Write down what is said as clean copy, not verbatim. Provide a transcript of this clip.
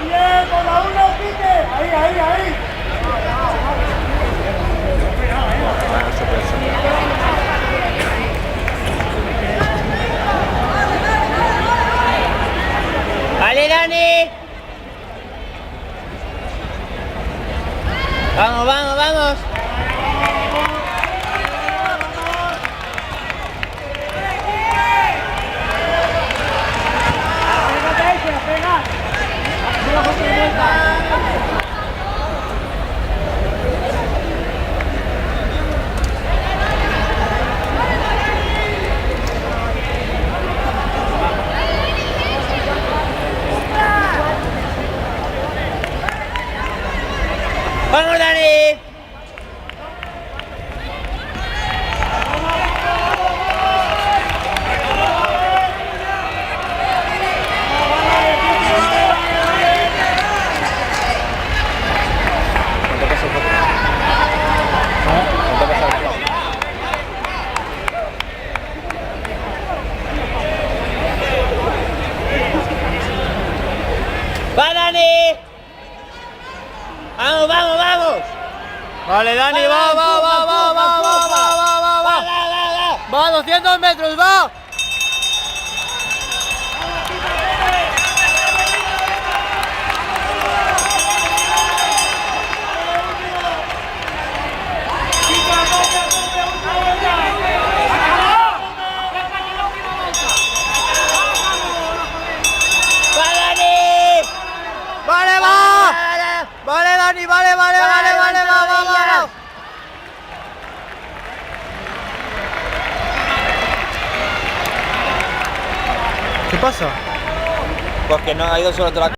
Bien, con la 1, Quique. Ahí. ¡Vale, Dani! ¡Vamos! ¡Vamos, Dani! ¡Va, Dani! ¡Vamos! Vale, Dani, va. Va, 200 metros, va. Vale, Dani, vale, va. ¿Qué pasa? Porque no ha ido solo toda la...